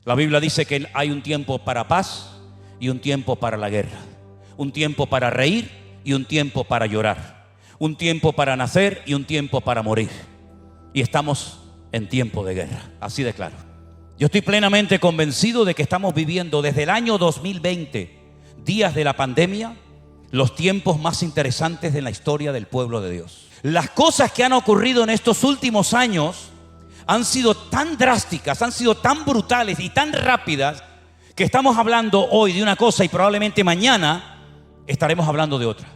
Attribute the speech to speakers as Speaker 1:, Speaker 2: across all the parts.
Speaker 1: La Biblia dice que hay un tiempo para paz y un tiempo para la guerra. Un tiempo para reír y un tiempo para llorar. Un tiempo para nacer y un tiempo para morir. Y estamos en tiempo de guerra, así de claro. Yo estoy plenamente convencido de que estamos viviendo desde el año 2020, días de la pandemia, los tiempos más interesantes de la historia del pueblo de Dios. Las cosas que han ocurrido en estos últimos años han sido tan drásticas, han sido tan brutales y tan rápidas, que estamos hablando hoy de una cosa y probablemente mañana estaremos hablando de otra.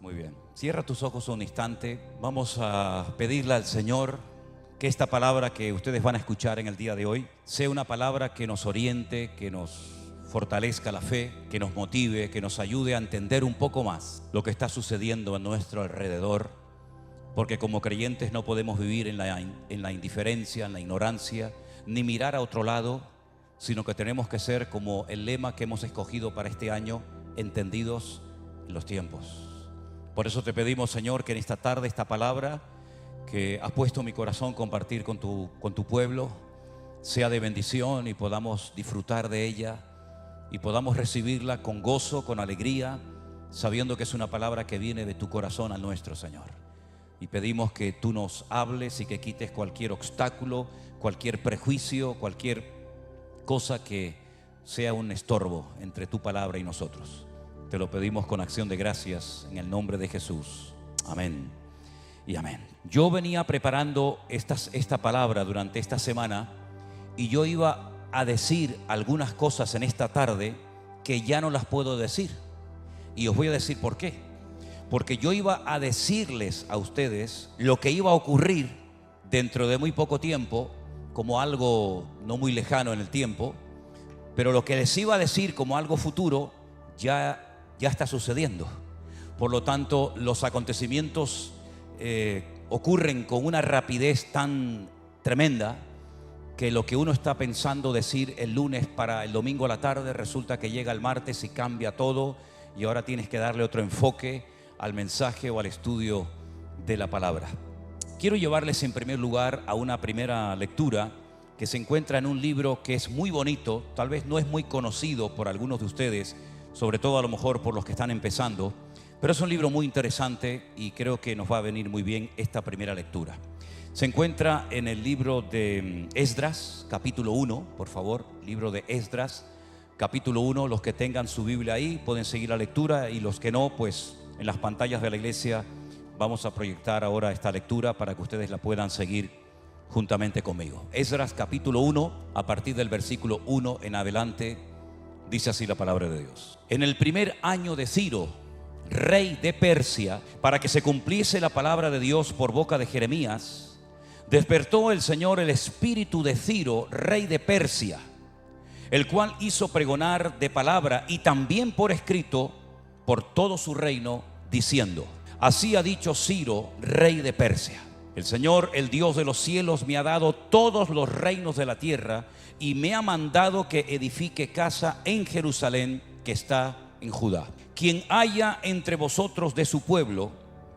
Speaker 1: Muy bien, cierra tus ojos un instante. Vamos a pedirle al Señor que esta palabra que ustedes van a escuchar en el día de hoy sea una palabra que nos oriente, que nos fortalezca la fe, que nos motive, que nos ayude a entender un poco más lo que está sucediendo a nuestro alrededor, porque como creyentes no podemos vivir en la indiferencia, en la ignorancia, ni mirar a otro lado, sino que tenemos que ser como el lema que hemos escogido para este año: entendidos en los tiempos. Por eso te pedimos, Señor, que en esta tarde esta palabra que has puesto en mi corazón compartir con tu pueblo sea de bendición y podamos disfrutar de ella y podamos recibirla con gozo, con alegría, sabiendo que es una palabra que viene de tu corazón al nuestro, Señor. Y pedimos que tú nos hables y que quites cualquier obstáculo, cualquier prejuicio, cualquier cosa que sea un estorbo entre tu palabra y nosotros. Te lo pedimos con acción de gracias en el nombre de Jesús. Amén y amén. Yo venía preparando esta palabra durante esta semana y yo iba a decir algunas cosas en esta tarde que ya no las puedo decir. Y os voy a decir por qué. Porque yo iba a decirles a ustedes lo que iba a ocurrir dentro de muy poco tiempo, como algo no muy lejano en el tiempo, pero lo que les iba a decir como algo futuro ya está sucediendo. Por lo tanto, los acontecimientos ocurren con una rapidez tan tremenda que lo que uno está pensando decir el lunes para el domingo a la tarde, resulta que llega el martes y cambia todo, y ahora tienes que darle otro enfoque al mensaje o al estudio de la palabra. Quiero llevarles en primer lugar a una primera lectura que se encuentra en un libro que es muy bonito, tal vez no es muy conocido por algunos de ustedes, sobre todo a lo mejor por los que están empezando, pero es un libro muy interesante y creo que nos va a venir muy bien esta primera lectura. Se encuentra en el libro de Esdras, capítulo 1, por favor, libro de Esdras, capítulo 1. Los que tengan su Biblia ahí pueden seguir la lectura, y los que no, pues en las pantallas de la iglesia vamos a proyectar ahora esta lectura para que ustedes la puedan seguir juntamente conmigo. Esdras capítulo 1, a partir del versículo 1 en adelante, dice así la palabra de Dios. En el primer año de Ciro, rey de Persia, para que se cumpliese la palabra de Dios por boca de Jeremías, despertó el Señor el espíritu de Ciro, rey de Persia, el cual hizo pregonar de palabra y también por escrito por todo su reino, diciendo: así ha dicho Ciro, rey de Persia: el Señor, el Dios de los cielos, me ha dado todos los reinos de la tierra y me ha mandado que edifique casa en Jerusalén, que está en Judá. Quien haya entre vosotros de su pueblo,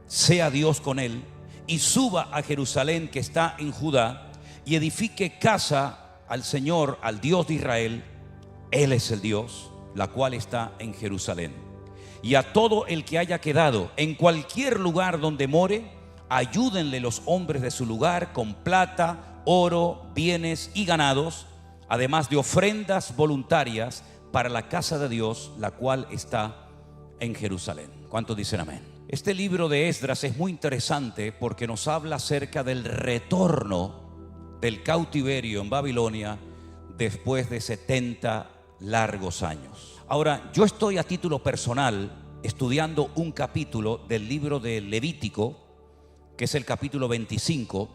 Speaker 1: sea Dios con él, y suba a Jerusalén, que está en Judá, y edifique casa al Señor, al Dios de Israel. Él es el Dios, la cual está en Jerusalén. Y a todo el que haya quedado en cualquier lugar donde more, ayúdenle los hombres de su lugar con plata, oro, bienes y ganados, además de ofrendas voluntarias para la casa de Dios, la cual está en Jerusalén. ¿Cuántos dicen amén? Este libro de Esdras es muy interesante porque nos habla acerca del retorno del cautiverio en Babilonia después de 70 largos años. Ahora, yo estoy a título personal estudiando un capítulo del libro de Levítico, que es el capítulo 25,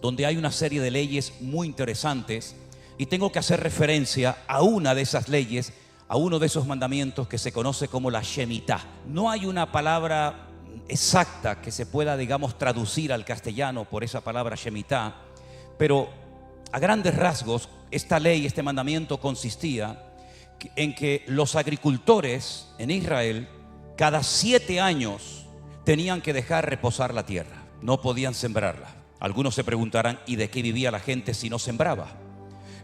Speaker 1: donde hay una serie de leyes muy interesantes, y tengo que hacer referencia a una de esas leyes, a uno de esos mandamientos que se conoce como la Shemitah. No hay una palabra exacta que se pueda, digamos, traducir al castellano por esa palabra Shemitah, pero a grandes rasgos esta ley, este mandamiento consistía en que los agricultores en Israel cada 7 años tenían que dejar reposar la tierra, no podían sembrarla. Algunos se preguntarán, ¿y de qué vivía la gente si no sembraba?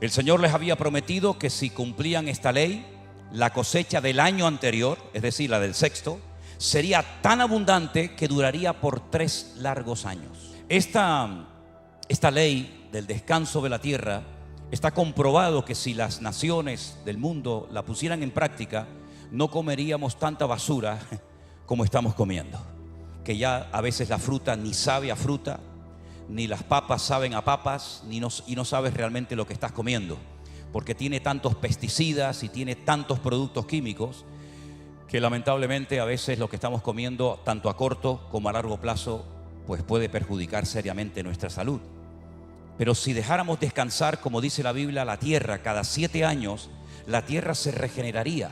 Speaker 1: El Señor les había prometido que si cumplían esta ley, la cosecha del año anterior, es decir, la del sexto, sería tan abundante que duraría por 3 largos años. Esta ley del descanso de la tierra, está comprobado que si las naciones del mundo la pusieran en práctica, no comeríamos tanta basura como estamos comiendo. Que ya a veces la fruta ni sabe a fruta, ni las papas saben a papas, y no sabes realmente lo que estás comiendo, porque tiene tantos pesticidas y tiene tantos productos químicos que lamentablemente a veces lo que estamos comiendo, tanto a corto como a largo plazo, pues puede perjudicar seriamente nuestra salud. Pero si dejáramos descansar, como dice la Biblia, la tierra cada 7 años, la tierra se regeneraría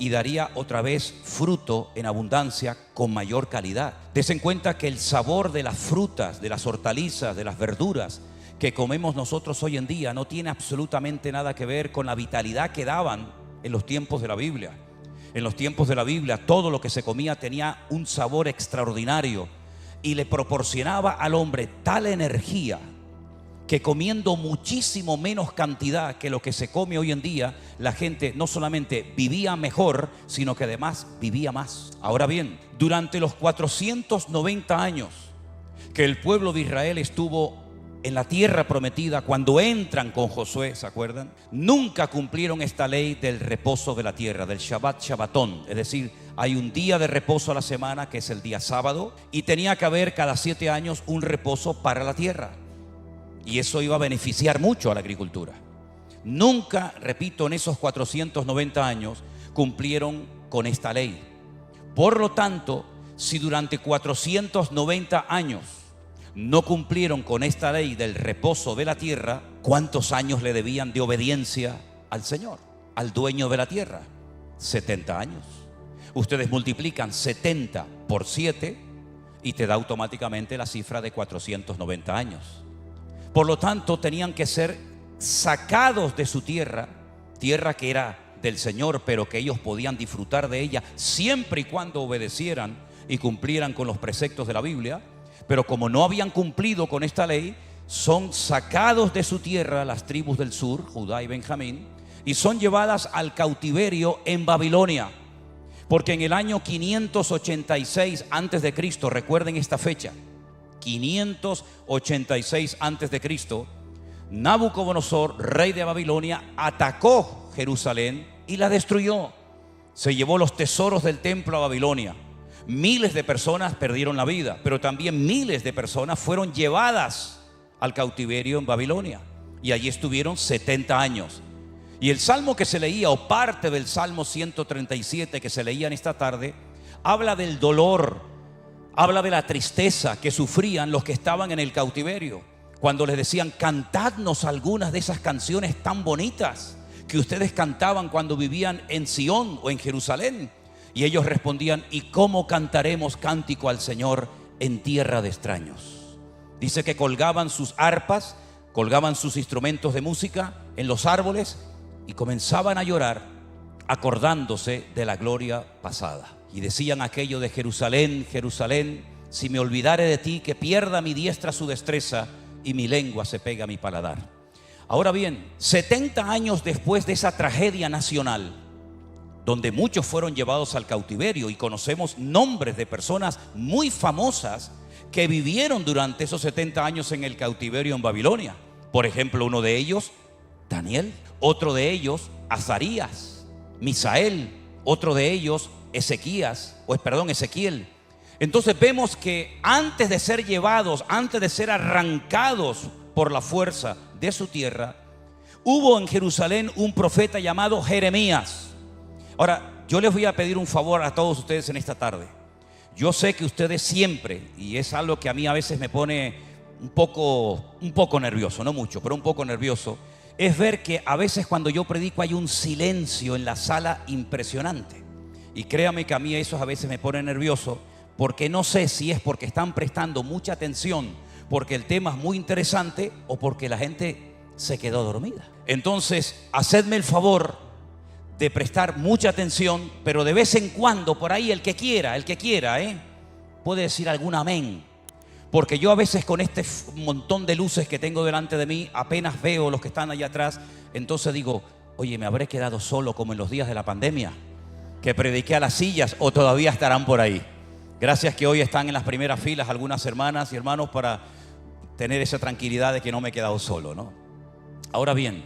Speaker 1: y daría otra vez fruto en abundancia con mayor calidad. Des en cuenta que el sabor de las frutas, de las hortalizas, de las verduras que comemos nosotros hoy en día no tiene absolutamente nada que ver con la vitalidad que daban en los tiempos de la Biblia. En los tiempos de la Biblia todo lo que se comía tenía un sabor extraordinario y le proporcionaba al hombre tal energía que comiendo muchísimo menos cantidad que lo que se come hoy en día, la gente no solamente vivía mejor, sino que además vivía más. Ahora bien, durante los 490 años que el pueblo de Israel estuvo en la tierra prometida, cuando entran con Josué, ¿se acuerdan? Nunca cumplieron esta ley del reposo de la tierra, del Shabbat Shabbatón. Es decir, hay un día de reposo a la semana, que es el día sábado, y tenía que haber cada 7 años un reposo para la tierra. Y eso iba a beneficiar mucho a la agricultura. Nunca, repito, en esos 490 años cumplieron con esta ley. Por lo tanto, si durante 490 años no cumplieron con esta ley del reposo de la tierra, ¿cuántos años le debían de obediencia al Señor, al dueño de la tierra? 70 años. Ustedes multiplican 70 por 7 y te da automáticamente la cifra de 490 años. Por lo tanto, tenían que ser sacados de su tierra, tierra que era del Señor, pero que ellos podían disfrutar de ella siempre y cuando obedecieran y cumplieran con los preceptos de la Biblia. Pero como no habían cumplido con esta ley, son sacados de su tierra las tribus del sur, Judá y Benjamín, y son llevadas al cautiverio en Babilonia. Porque en el año 586 antes de Cristo, recuerden esta fecha, 586 antes de Cristo, Nabucodonosor, rey de Babilonia, atacó Jerusalén y la destruyó. Se llevó los tesoros del templo a Babilonia. Miles de personas perdieron la vida, pero también miles de personas fueron llevadas al cautiverio en Babilonia, y allí estuvieron 70 años. Y el salmo que se leía, o parte del Salmo 137 que se leía en esta tarde, habla del dolor, habla de la tristeza que sufrían los que estaban en el cautiverio, cuando les decían: cantadnos algunas de esas canciones tan bonitas que ustedes cantaban cuando vivían en Sión o en Jerusalén. Y ellos respondían: ¿y cómo cantaremos cántico al Señor en tierra de extraños? Dice que colgaban sus arpas, colgaban sus instrumentos de música en los árboles y comenzaban a llorar, acordándose de la gloria pasada. Y decían aquello de: Jerusalén, Jerusalén, si me olvidare de ti, que pierda mi diestra su destreza y mi lengua se pega a mi paladar. Ahora bien, 70 años después de esa tragedia nacional, donde muchos fueron llevados al cautiverio, y conocemos nombres de personas muy famosas que vivieron durante esos 70 años en el cautiverio en Babilonia. Por ejemplo, uno de ellos, Daniel; otro de ellos, Azarías; Misael; otro de ellos, Ezequiel. Entonces vemos que antes de ser llevados, antes de ser arrancados por la fuerza de su tierra, hubo en Jerusalén un profeta llamado Jeremías. Ahora, yo les voy a pedir un favor a todos ustedes en esta tarde. Yo sé que ustedes siempre, y es algo que a mí a veces me pone un poco nervioso, no mucho, pero un poco nervioso, es ver que a veces cuando yo predico hay un silencio en la sala impresionante. Y créame que a mí eso a veces me pone nervioso, porque no sé si es porque están prestando mucha atención, porque el tema es muy interesante, o porque la gente se quedó dormida. Entonces, hacedme el favor de prestar mucha atención, pero de vez en cuando, por ahí el que quiera, puede decir algún amén, Porque yo a veces con este montón de luces que tengo delante de mí, apenas veo los que están allá atrás. Entonces digo, oye, ¿me habré quedado solo como en los días de la pandemia? Que prediqué a las sillas, o todavía estarán por ahí. Gracias que hoy están en las primeras filas algunas hermanas y hermanos para tener esa tranquilidad de que no me he quedado solo, ¿no? Ahora bien,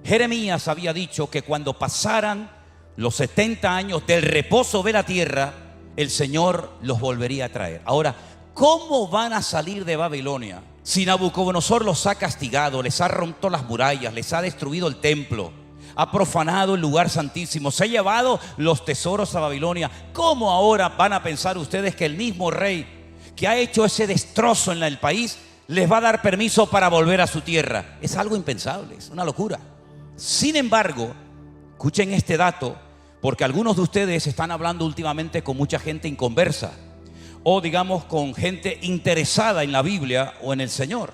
Speaker 1: Jeremías había dicho que cuando pasaran los 70 años del reposo de la tierra, el Señor los volvería a traer. Ahora, ¿cómo van a salir de Babilonia si Nabucodonosor los ha castigado, les ha roto las murallas, les ha destruido el templo, ha profanado el lugar santísimo, se ha llevado los tesoros a Babilonia? ¿Cómo ahora van a pensar ustedes que el mismo rey que ha hecho ese destrozo en el país les va a dar permiso para volver a su tierra? Es algo impensable, es una locura. Sin embargo, escuchen este dato, porque algunos de ustedes están hablando últimamente con mucha gente inconversa, o digamos con gente interesada en la Biblia o en el Señor.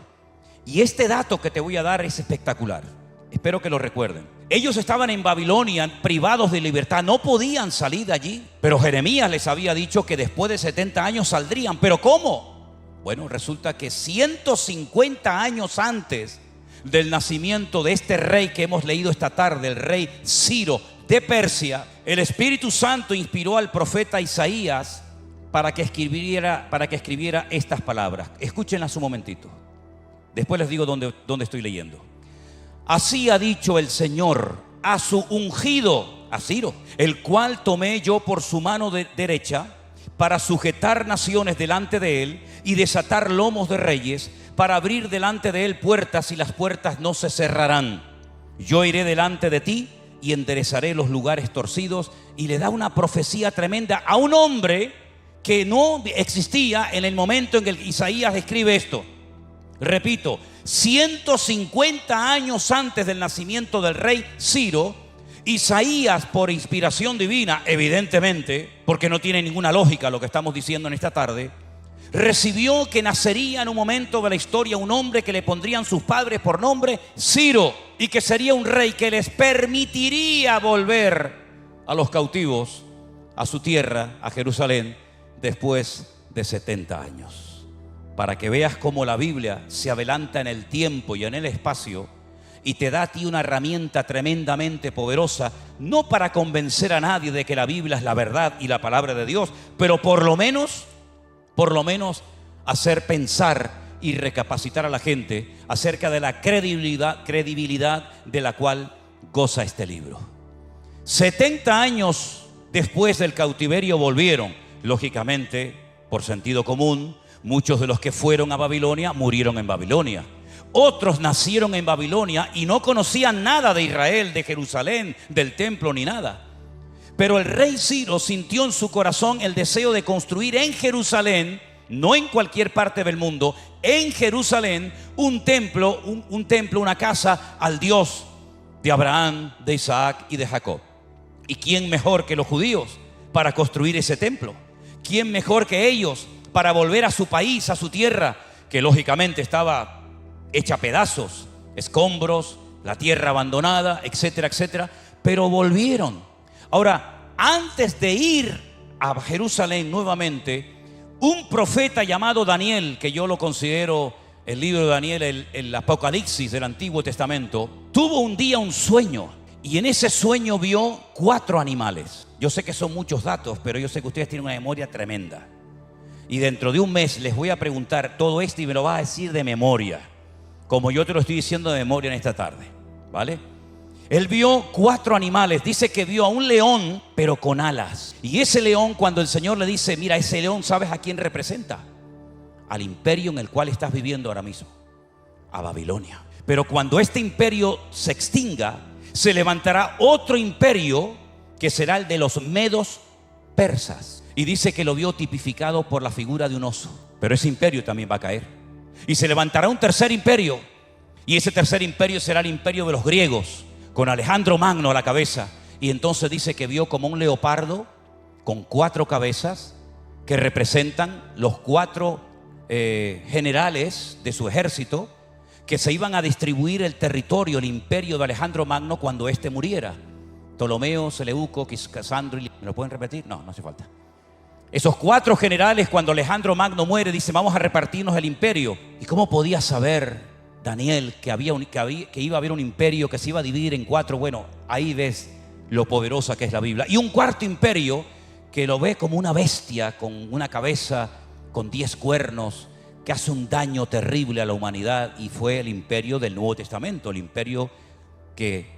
Speaker 1: Y este dato que te voy a dar es espectacular. Espero que lo recuerden. Ellos estaban en Babilonia privados de libertad, no podían salir de allí. Pero Jeremías les había dicho que después de 70 años saldrían. ¿Pero cómo? Bueno, resulta que 150 años antes del nacimiento de este rey que hemos leído esta tarde, el rey Ciro de Persia, el Espíritu Santo inspiró al profeta Isaías para que escribiera estas palabras. Escúchenlas un momentito. Después les digo dónde estoy leyendo. Así ha dicho el Señor a su ungido, a Ciro, el cual tomé yo por su mano derecha para sujetar naciones delante de él y desatar lomos de reyes, para abrir delante de él puertas y las puertas no se cerrarán. Yo iré delante de ti y enderezaré los lugares torcidos. Y le da una profecía tremenda a un hombre que no existía en el momento en que Isaías escribe esto. Repito, 150 años antes del nacimiento del rey Ciro, Isaías, por inspiración divina, evidentemente, porque no tiene ninguna lógica lo que estamos diciendo en esta tarde, recibió que nacería en un momento de la historia un hombre que le pondrían sus padres por nombre Ciro, y que sería un rey que les permitiría volver a los cautivos a su tierra, a Jerusalén, después de 70 años. Para que veas cómo la Biblia se adelanta en el tiempo y en el espacio y te da a ti una herramienta tremendamente poderosa, no para convencer a nadie de que la Biblia es la verdad y la palabra de Dios, pero por lo menos hacer pensar y recapacitar a la gente acerca de la credibilidad de la cual goza este libro. 70 años después del cautiverio volvieron, lógicamente, por sentido común. Muchos de los que fueron a Babilonia murieron en Babilonia. Otros nacieron en Babilonia y no conocían nada de Israel, de Jerusalén, del templo ni nada. Pero el rey Ciro sintió en su corazón el deseo de construir en Jerusalén, no en cualquier parte del mundo, en Jerusalén, un templo, una casa al Dios de Abraham, de Isaac y de Jacob. ¿Y quién mejor que los judíos para construir ese templo? ¿Quién mejor que ellos para volver a su país, a su tierra, que lógicamente estaba hecha a pedazos, escombros, la tierra abandonada, etcétera, etcétera? Pero volvieron. Ahora, antes de ir a Jerusalén nuevamente, un profeta llamado Daniel, que yo lo considero el libro de Daniel, el Apocalipsis del Antiguo Testamento, tuvo un día un sueño, y en ese sueño vio 4 animales. Yo sé que son muchos datos, pero yo sé que ustedes tienen una memoria tremenda. Y dentro de un mes les voy a preguntar todo esto y me lo vas a decir de memoria, como yo te lo estoy diciendo de memoria en esta tarde, ¿vale? Él vio 4 animales. Dice que vio a un león, pero con alas. Y ese león, cuando el Señor le dice, mira, ese león, ¿sabes a quién representa? Al imperio en el cual estás viviendo ahora mismo, a Babilonia. Pero cuando este imperio se extinga, se levantará otro imperio que será el de los medos persas. Y dice que lo vio tipificado por la figura de un oso. Pero ese imperio también va a caer. Y se levantará un tercer imperio. Y ese tercer imperio será el imperio de los griegos, con Alejandro Magno a la cabeza. Y entonces dice que vio como un leopardo con 4 cabezas que representan los 4 generales de su ejército, que se iban a distribuir el territorio, el imperio de Alejandro Magno cuando éste muriera. Ptolomeo, Seleuco, Casandro. ¿Me lo pueden repetir? No, no hace falta. Esos 4 generales, cuando Alejandro Magno muere, dicen: vamos a repartirnos el imperio. ¿Y cómo podía saber Daniel que iba a haber un imperio que se iba a dividir en 4? Bueno, ahí ves lo poderosa que es la Biblia. Y un cuarto imperio que lo ve como una bestia con una cabeza con 10 cuernos, que hace un daño terrible a la humanidad, y fue el imperio del Nuevo Testamento, el imperio que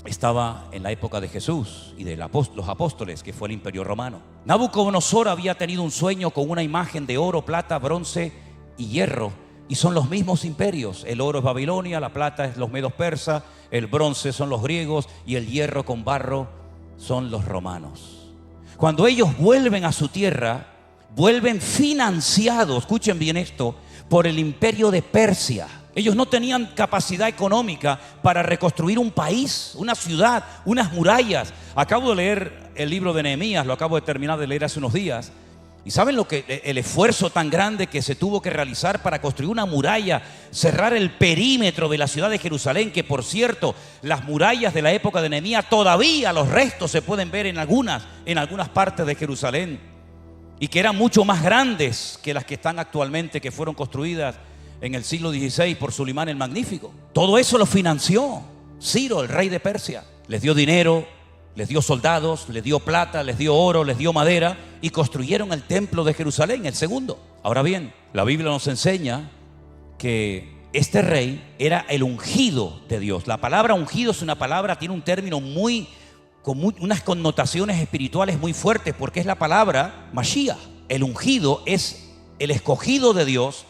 Speaker 1: estaba en la época de Jesús y de los apóstoles, que fue el imperio romano. Nabucodonosor había tenido un sueño con una imagen de oro, plata, bronce y hierro, y son los mismos imperios. El oro es Babilonia, la plata es los medos persas, el bronce son los griegos y el hierro con barro son los romanos. Cuando ellos vuelven a su tierra, vuelven financiados, escuchen bien esto, por el imperio de Persia. Ellos no tenían capacidad económica para reconstruir un país, una ciudad, unas murallas. Acabo de leer el libro de Nehemías, lo acabo de terminar de leer hace unos días. ¿Y saben lo que el esfuerzo tan grande que se tuvo que realizar para construir una muralla, cerrar el perímetro de la ciudad de Jerusalén? Que, por cierto, las murallas de la época de Nehemías, todavía los restos se pueden ver en algunas partes de Jerusalén, y que eran mucho más grandes que las que están actualmente, que fueron construidas en el siglo XVI por Sulimán el Magnífico. Todo eso lo financió Ciro, el rey de Persia. Les dio dinero, les dio soldados, les dio plata, les dio oro, les dio madera, y construyeron el templo de Jerusalén, el segundo. Ahora bien, la Biblia nos enseña que este rey era el ungido de Dios. La palabra ungido es una palabra, tiene un término con unas connotaciones espirituales muy fuertes, porque es la palabra Mashiach. El ungido es el escogido de Dios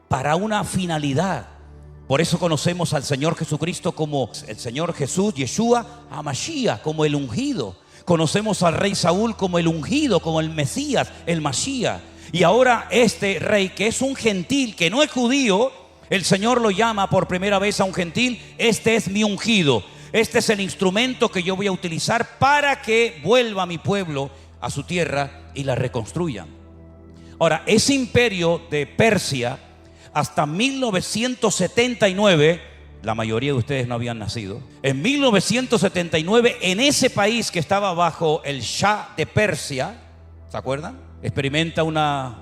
Speaker 1: para una finalidad. Por eso conocemos al Señor Jesucristo como el Señor Jesús, Yeshua HaMashiach, como el ungido. Conocemos al rey Saúl como el ungido, como el Mesías, el Mashiach. Y ahora este rey, que es un gentil, que no es judío, el Señor lo llama por primera vez a un gentil: este es mi ungido, este es el instrumento que yo voy a utilizar para que vuelva mi pueblo a su tierra y la reconstruyan. Ahora, ese imperio de Persia, hasta 1979, la mayoría de ustedes no habían nacido. En 1979, en ese país que estaba bajo el Shah de Persia, ¿se acuerdan? Experimenta una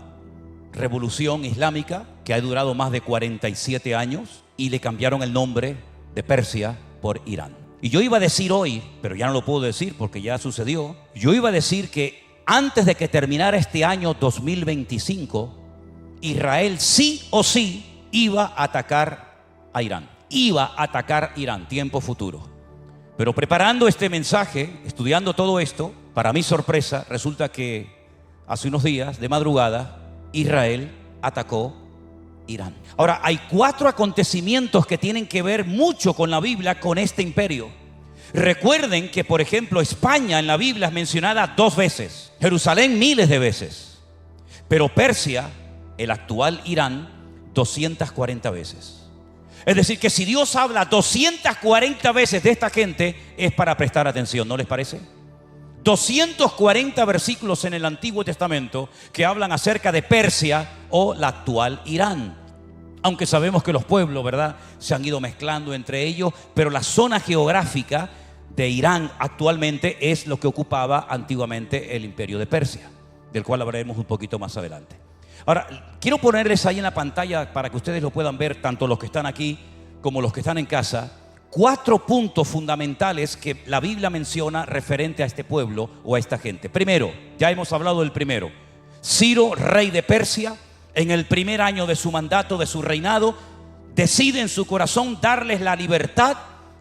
Speaker 1: revolución islámica que ha durado más de 47 años, y le cambiaron el nombre de Persia por Irán. Y yo iba a decir hoy, pero ya no lo puedo decir porque ya sucedió, yo iba a decir que antes de que terminara este año 2025, Israel sí o sí iba a atacar a Irán. Iba a atacar Irán, tiempo futuro. Pero preparando este mensaje, estudiando todo esto, para mi sorpresa, resulta que hace unos días, de madrugada, Israel atacó Irán. Ahora, hay 4 acontecimientos que tienen que ver mucho con la Biblia, con este imperio. Recuerden que, por ejemplo, España en la Biblia es mencionada 2 veces, Jerusalén miles de veces, pero Persia, el actual Irán, 240 veces. Es decir, que si Dios habla 240 veces de esta gente, es para prestar atención, ¿no les parece? 240 versículos en el Antiguo Testamento que hablan acerca de Persia o la actual Irán. Aunque sabemos que los pueblos, ¿verdad?, se han ido mezclando entre ellos, pero la zona geográfica de Irán actualmente es lo que ocupaba antiguamente el imperio de Persia, del cual hablaremos un poquito más adelante. Ahora, quiero ponerles ahí en la pantalla para que ustedes lo puedan ver, tanto los que están aquí como los que están en casa, 4 puntos fundamentales que la Biblia menciona referente a este pueblo o a esta gente. Primero, ya hemos hablado del primero, Ciro, rey de Persia, en el primer año de su mandato, de su reinado, decide en su corazón darles la libertad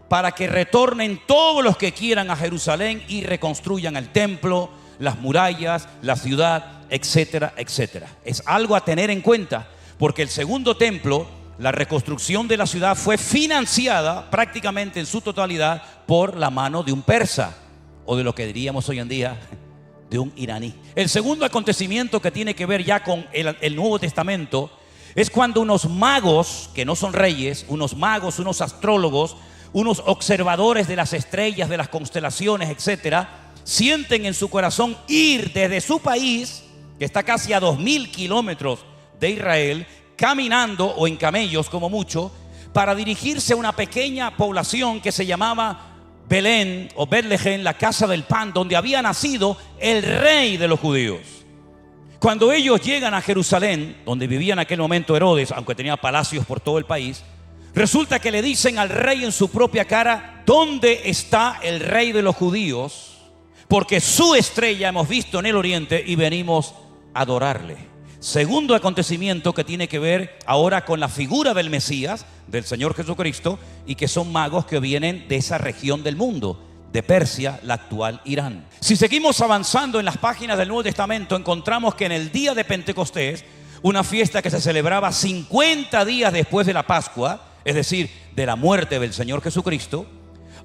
Speaker 1: para que retornen todos los que quieran a Jerusalén y reconstruyan el templo, las murallas, la ciudad, etcétera, etcétera. Es algo a tener en cuenta, porque el segundo templo, la reconstrucción de la ciudad, fue financiada prácticamente en su totalidad por la mano de un persa, o de lo que diríamos hoy en día, de un iraní. El segundo acontecimiento que tiene que ver ya con el Nuevo Testamento es cuando unos magos, que no son reyes, unos magos, unos astrólogos, unos observadores de las estrellas, de las constelaciones, etcétera, sienten en su corazón ir desde su país, que está casi a 2000 kilómetros de Israel, caminando o en camellos como mucho, para dirigirse a una pequeña población que se llamaba Belén o Betlehem, la casa del pan, donde había nacido el rey de los judíos. Cuando ellos llegan a Jerusalén, donde vivía en aquel momento Herodes, aunque tenía palacios por todo el país, resulta que le dicen al rey en su propia cara: ¿dónde está el rey de los judíos? Porque su estrella hemos visto en el oriente y venimos a adorarle. Segundo acontecimiento que tiene que ver ahora con la figura del Mesías, del Señor Jesucristo, y que son magos que vienen de esa región del mundo, de Persia, la actual Irán. Si seguimos avanzando en las páginas del Nuevo Testamento, encontramos que en el día de Pentecostés, una fiesta que se celebraba 50 días después de la Pascua, es decir, de la muerte del Señor Jesucristo,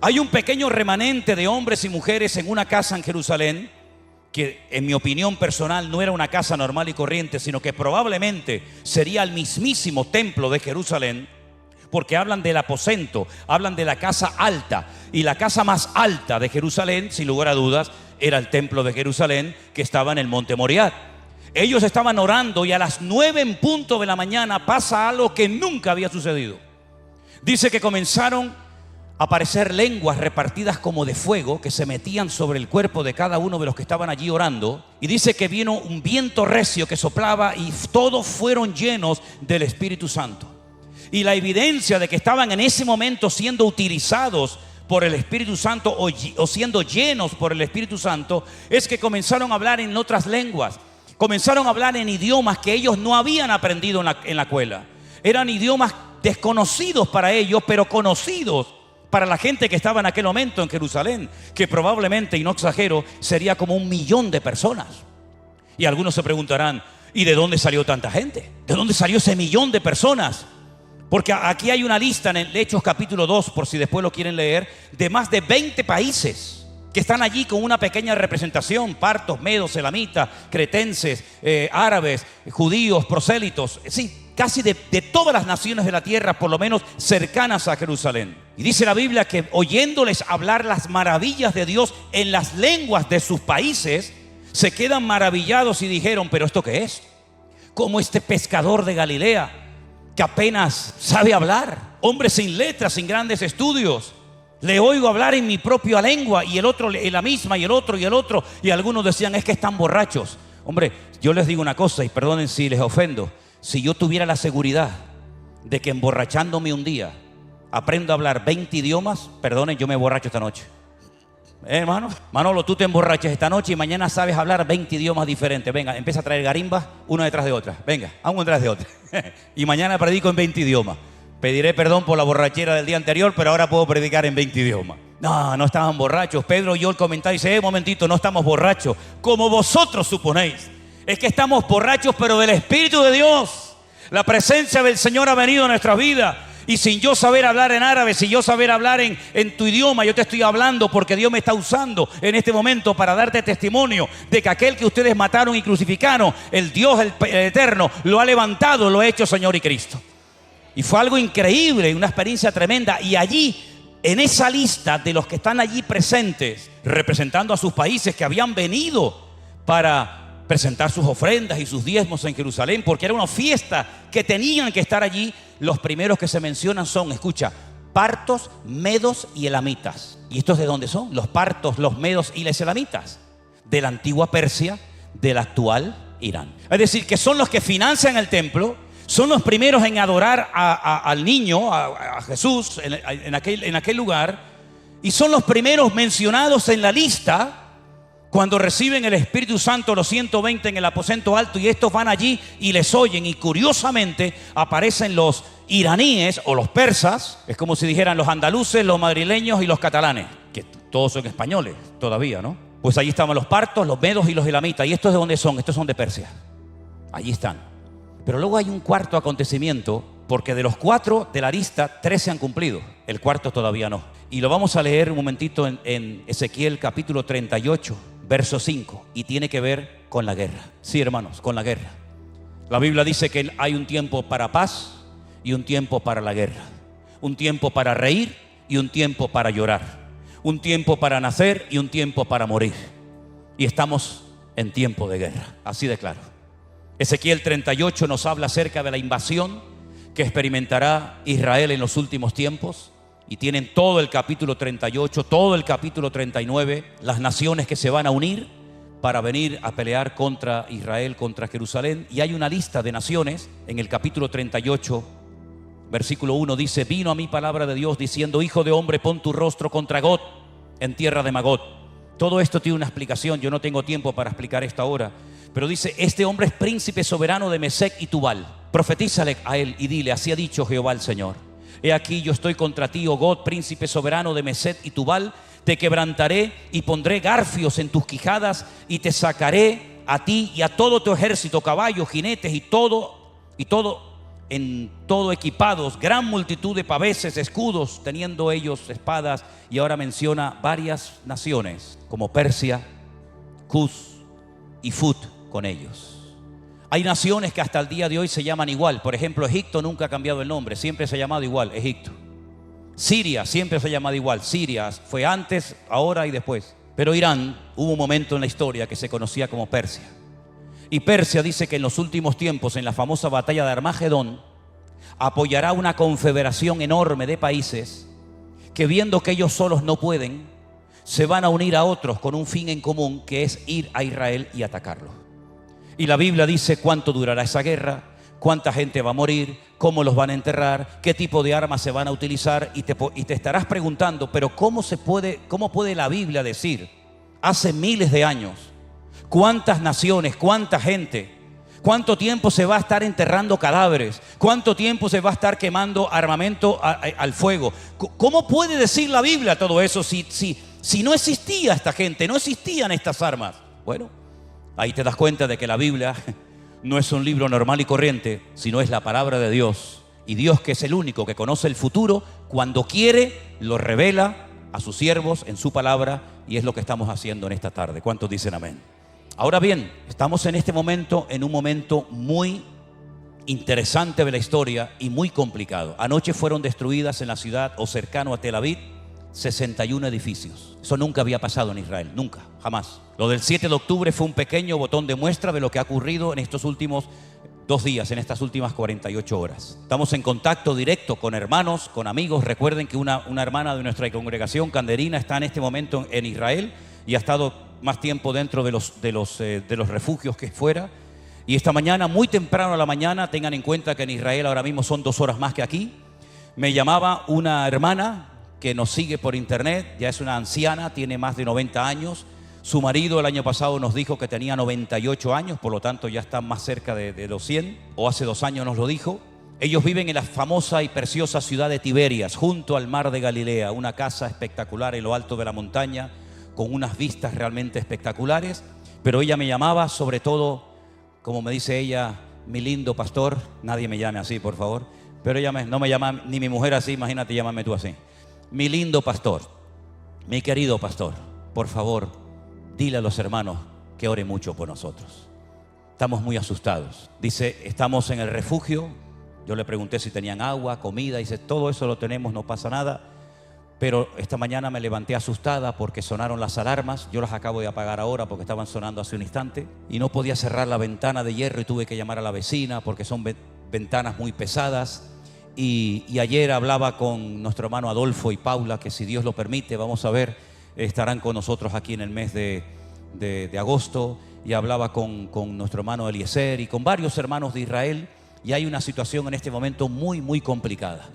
Speaker 1: hay un pequeño remanente de hombres y mujeres en una casa en Jerusalén, que en mi opinión personal no era una casa normal y corriente, sino que probablemente sería el mismísimo templo de Jerusalén, porque hablan del aposento, hablan de la casa alta, y la casa más alta de Jerusalén, sin lugar a dudas, era el templo de Jerusalén, que estaba en el monte Moriah. Ellos estaban orando y a las 9 en punto de la mañana pasa algo que nunca había sucedido. Dice que comenzaron a aparecer lenguas repartidas como de fuego que se metían sobre el cuerpo de cada uno de los que estaban allí orando, y dice que vino un viento recio que soplaba y todos fueron llenos del Espíritu Santo. Y la evidencia de que estaban en ese momento siendo utilizados por el Espíritu Santo o siendo llenos por el Espíritu Santo es que comenzaron a hablar en otras lenguas. Comenzaron a hablar en idiomas que ellos no habían aprendido en la escuela. Eran idiomas desconocidos para ellos, pero conocidos para la gente que estaba en aquel momento en Jerusalén, que probablemente, y no exagero, sería como 1 millón de personas. Y algunos se preguntarán: ¿y de dónde salió tanta gente? ¿De dónde salió ese 1 millón de personas? Porque aquí hay una lista en el Hechos capítulo 2, por si después lo quieren leer, de más de 20 países que están allí con una pequeña representación: partos, medos, elamitas, cretenses, árabes, judíos, prosélitos, sí, casi de todas las naciones de la tierra, por lo menos cercanas a Jerusalén. Y dice la Biblia que oyéndoles hablar las maravillas de Dios en las lenguas de sus países, se quedan maravillados y dijeron: ¿pero esto qué es? Como este pescador de Galilea, que apenas sabe hablar, hombre sin letras, sin grandes estudios, le oigo hablar en mi propia lengua, y el otro en la misma, y el otro, y algunos decían: es que están borrachos. Hombre, yo les digo una cosa, y perdonen si les ofendo: si yo tuviera la seguridad de que emborrachándome un día aprendo a hablar 20 idiomas, perdonen, yo me borracho esta noche. Hermano, Manolo, tú te emborrachas esta noche y mañana sabes hablar 20 idiomas diferentes. Venga, empieza a traer garimbas una detrás de otra. Venga, una detrás de otra. Y mañana predico en 20 idiomas. Pediré perdón por la borrachera del día anterior, pero ahora puedo predicar en 20 idiomas. No estaban borrachos. Pedro oyó el comentario y dice: momentito, no estamos borrachos, como vosotros suponéis. Es que estamos borrachos, pero del Espíritu de Dios. La presencia del Señor ha venido a nuestras vidas. Y sin yo saber hablar en árabe, sin yo saber hablar en tu idioma, yo te estoy hablando porque Dios me está usando en este momento para darte testimonio de que aquel que ustedes mataron y crucificaron, el Dios el eterno, lo ha levantado, lo ha hecho Señor y Cristo. Y fue algo increíble, una experiencia tremenda. Y allí, en esa lista de los que están allí presentes, representando a sus países, que habían venido para presentar sus ofrendas y sus diezmos en Jerusalén, porque era una fiesta que tenían que estar allí, los primeros que se mencionan son, escucha, partos, medos y elamitas. ¿Y estos de dónde son? Los partos, los medos y los elamitas, de la antigua Persia, del actual Irán. Es decir, que son los que financian el templo, son los primeros en adorar al niño, a Jesús en aquel lugar, y son los primeros mencionados en la lista cuando reciben el Espíritu Santo, los 120 en el aposento alto, y estos van allí y les oyen. Y curiosamente aparecen los iraníes o los persas, es como si dijeran los andaluces, los madrileños y los catalanes, que todos son españoles todavía, ¿no? Pues allí estaban los partos, los medos y los elamitas. ¿Y estos de dónde son? Estos son de Persia. Allí están. Pero luego hay un cuarto acontecimiento, porque de los 4 de la lista, 3 se han cumplido, el cuarto todavía no. Y lo vamos a leer un momentito en Ezequiel capítulo 38, verso 5, y tiene que ver con la guerra. Sí, hermanos, con la guerra. La Biblia dice que hay un tiempo para paz y un tiempo para la guerra. Un tiempo para reír y un tiempo para llorar. Un tiempo para nacer y un tiempo para morir. Y estamos en tiempo de guerra, así de claro. Ezequiel 38 nos habla acerca de la invasión que experimentará Israel en los últimos tiempos. Y tienen todo el capítulo 38, todo el capítulo 39, las naciones que se van a unir para venir a pelear contra Israel, contra Jerusalén. Y hay una lista de naciones. En el capítulo 38, versículo 1 dice: vino a mí palabra de Dios diciendo: hijo de hombre, pon tu rostro contra Gog en tierra de Magog. Todo esto tiene una explicación, yo no tengo tiempo para explicar esto ahora, pero dice: este hombre es príncipe soberano de Mesec y Tubal. Profetízale a él y dile: así ha dicho Jehová el Señor: he aquí yo estoy contra ti, oh Gog, príncipe soberano de Mesec y Tubal. Te quebrantaré y pondré garfios en tus quijadas, y te sacaré a ti y a todo tu ejército, caballos, jinetes y todo equipados, gran multitud de paveses, escudos, teniendo ellos espadas. Y ahora menciona varias naciones como Persia, Cus y Fut con ellos. Hay naciones que hasta el día de hoy se llaman igual. Por ejemplo, Egipto nunca ha cambiado el nombre, siempre se ha llamado igual, Egipto. Siria siempre se ha llamado igual, Siria. Fue antes, ahora y después. Pero Irán, hubo un momento en la historia que se conocía como Persia. Y Persia dice que en los últimos tiempos, en la famosa batalla de Armagedón, apoyará una confederación enorme de países que, viendo que ellos solos no pueden, se van a unir a otros con un fin en común, que es ir a Israel y atacarlo. Y la Biblia dice cuánto durará esa guerra, cuánta gente va a morir, cómo los van a enterrar, qué tipo de armas se van a utilizar. Y te estarás preguntando: pero ¿cómo puede la Biblia decir hace miles de años cuántas naciones, cuánta gente, cuánto tiempo se va a estar enterrando cadáveres, cuánto tiempo se va a estar quemando armamento al fuego? ¿Cómo puede decir la Biblia todo eso si no existía esta gente, no existían estas armas? Bueno, ahí te das cuenta de que la Biblia no es un libro normal y corriente, sino es la palabra de Dios. Y Dios, que es el único que conoce el futuro, cuando quiere lo revela a sus siervos en su palabra, y es lo que estamos haciendo en esta tarde. ¿Cuántos dicen amén? Ahora bien, estamos en este momento, en un momento muy interesante de la historia y muy complicado. Anoche fueron destruidas en la ciudad o cercano a Tel Aviv 61 edificios. Eso nunca había pasado en Israel, nunca, jamás. Lo del 7 de octubre fue un pequeño botón de muestra de lo que ha ocurrido en estos últimos 2 días, en estas últimas 48 horas. Estamos en contacto directo con hermanos, con amigos. Recuerden que una hermana de nuestra congregación, Canderina, está en este momento en Israel y ha estado más tiempo dentro de los refugios que fuera. Y esta mañana, muy temprano a la mañana, tengan en cuenta que en Israel ahora mismo son 2 horas más que aquí, me llamaba una hermana que nos sigue por internet. Ya es una anciana, tiene más de 90 años. Su marido el año pasado nos dijo que tenía 98 años, por lo tanto ya está más cerca de los 100, o hace 2 años nos lo dijo. Ellos viven en la famosa y preciosa ciudad de Tiberias, junto al mar de Galilea, una casa espectacular en lo alto de la montaña, con unas vistas realmente espectaculares. Pero ella me llamaba sobre todo, como me dice ella, mi lindo pastor. Nadie me llame así, por favor. Pero ella no me llama ni mi mujer así, imagínate, llámame tú así. Mi lindo pastor, mi querido pastor, por favor, dile a los hermanos que ore mucho por nosotros. Estamos muy asustados. Dice, estamos en el refugio. Yo le pregunté si tenían agua, comida. Dice, todo eso lo tenemos, no pasa nada. Pero esta mañana me levanté asustada porque sonaron las alarmas. Yo las acabo de apagar ahora porque estaban sonando hace un instante. Y no podía cerrar la ventana de hierro y tuve que llamar a la vecina porque son ventanas muy pesadas. Y ayer hablaba con nuestro hermano Adolfo y Paula, que si Dios lo permite, vamos a ver, estarán con nosotros aquí en el mes de agosto. Y hablaba con nuestro hermano Eliezer y con varios hermanos de Israel. Y hay una situación en este momento muy, muy complicada.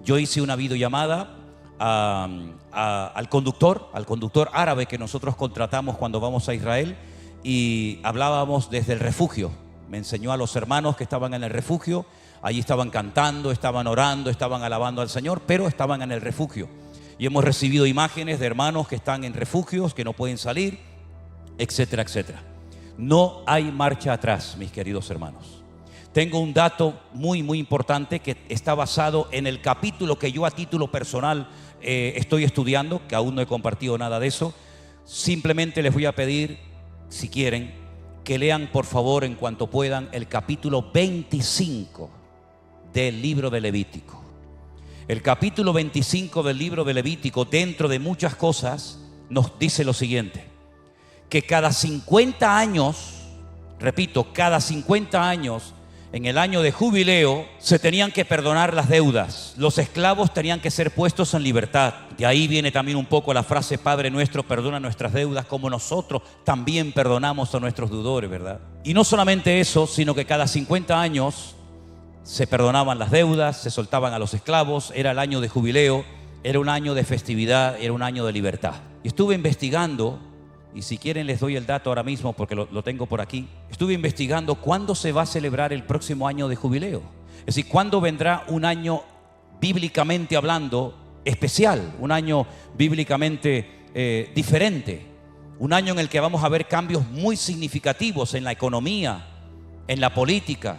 Speaker 1: Yo hice una videollamada al conductor árabe que nosotros contratamos cuando vamos a Israel, y hablábamos desde el refugio. Me enseñó a los hermanos que estaban en el refugio. Allí estaban cantando, estaban orando, estaban alabando al Señor, pero estaban en el refugio. Y hemos recibido imágenes de hermanos que están en refugios, que no pueden salir, etcétera, etcétera. No hay marcha atrás, mis queridos hermanos. Tengo un dato muy, muy importante que está basado en el capítulo que yo a título personal estoy estudiando, que aún no he compartido nada de eso. Simplemente les voy a pedir, si quieren, que lean por favor en cuanto puedan el capítulo 25 del libro de Levítico. El capítulo 25 del libro de Levítico, dentro de muchas cosas, nos dice lo siguiente: que cada 50 años, repito, cada 50 años, En el año de jubileo se tenían que perdonar las deudas. Los esclavos tenían que ser puestos en libertad. De ahí viene también un poco la frase: Padre nuestro, perdona nuestras deudas como nosotros también perdonamos a nuestros deudores, ¿verdad? Y no solamente eso, sino que cada 50 años se perdonaban las deudas, se soltaban a los esclavos. Era el año de jubileo, era un año de festividad, era un año de libertad. Y estuve investigando, y si quieren les doy el dato ahora mismo porque lo tengo por aquí. Estuve investigando cuándo se va a celebrar el próximo año de jubileo. Es decir, cuándo vendrá un año bíblicamente hablando especial, un año bíblicamente diferente, un año en el que vamos a ver cambios muy significativos en la economía, en la política,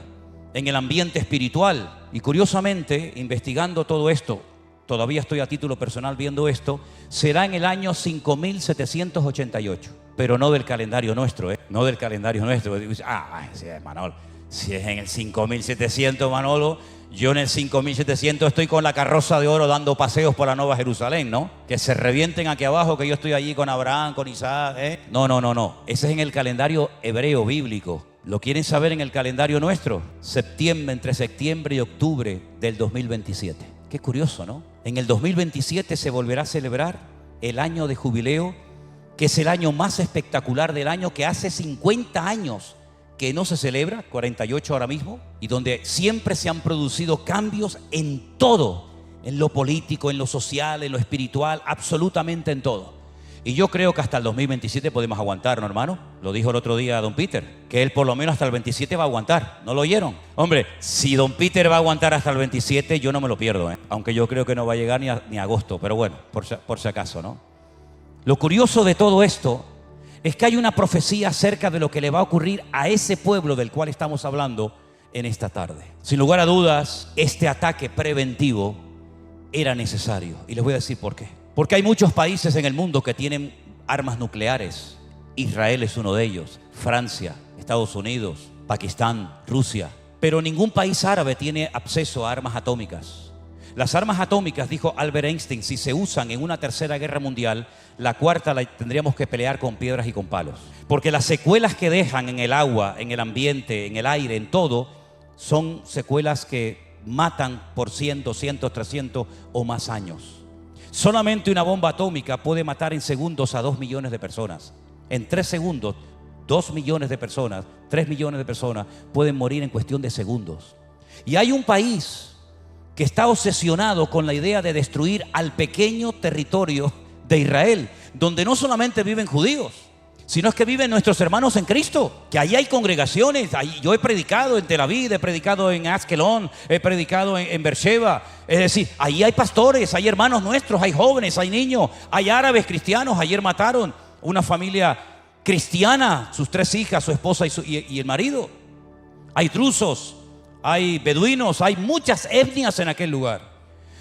Speaker 1: en el ambiente espiritual. Y curiosamente, investigando todo esto, todavía estoy a título personal viendo esto, será en el año 5788, pero no del calendario nuestro, no del calendario nuestro. Sí, Manolo, si es en el 5700, Manolo, yo en el 5700 estoy con la carroza de oro dando paseos por la Nueva Jerusalén, ¿no? Que se revienten aquí abajo, que yo estoy allí con Abraham, con Isaac, No. Ese es en el calendario hebreo bíblico. ¿Lo quieren saber en el calendario nuestro? Septiembre, entre septiembre y octubre del 2027. Qué curioso, ¿no? En el 2027 se volverá a celebrar el año de jubileo, que es el año más espectacular del año, que hace 50 años que no se celebra, 48 ahora mismo, y donde siempre se han producido cambios en todo, en lo político, en lo social, en lo espiritual, absolutamente en todo. Y yo creo que hasta el 2027 podemos aguantar, ¿no, hermano? Lo dijo el otro día don Peter, que él por lo menos hasta el 27 va a aguantar. ¿No lo oyeron? Hombre, si don Peter va a aguantar hasta el 27, yo no me lo pierdo, aunque yo creo que no va a llegar ni a agosto, pero bueno, por si acaso, ¿no? Lo curioso de todo esto es que hay una profecía acerca de lo que le va a ocurrir a ese pueblo del cual estamos hablando en esta tarde. Sin lugar a dudas, este ataque preventivo era necesario, y les voy a decir por qué. Porque hay muchos países en el mundo que tienen armas nucleares. Israel es uno de ellos, Francia, Estados Unidos, Pakistán, Rusia. Pero ningún país árabe tiene acceso a armas atómicas. Las armas atómicas, dijo Albert Einstein, si se usan en una tercera guerra mundial, la cuarta la tendríamos que pelear con piedras y con palos. Porque las secuelas que dejan en el agua, en el ambiente, en el aire, en todo, son secuelas que matan por 100, 200, 300 o más años. Solamente una bomba atómica puede matar en segundos a 2 millones de personas. En 3 segundos, 2 millones de personas, 3 millones de personas pueden morir en cuestión de segundos. Y hay un país que está obsesionado con la idea de destruir al pequeño territorio de Israel, donde no solamente viven judíos, sino es que viven nuestros hermanos en Cristo, que allí hay congregaciones. Yo he predicado en Tel Aviv, he predicado en Askelon, he predicado en Beersheba. Es decir, allí hay pastores, hay hermanos nuestros, hay jóvenes, hay niños, hay árabes cristianos. Ayer mataron una familia cristiana, sus 3 hijas, su esposa y el marido. Hay drusos, hay beduinos, hay muchas etnias en aquel lugar.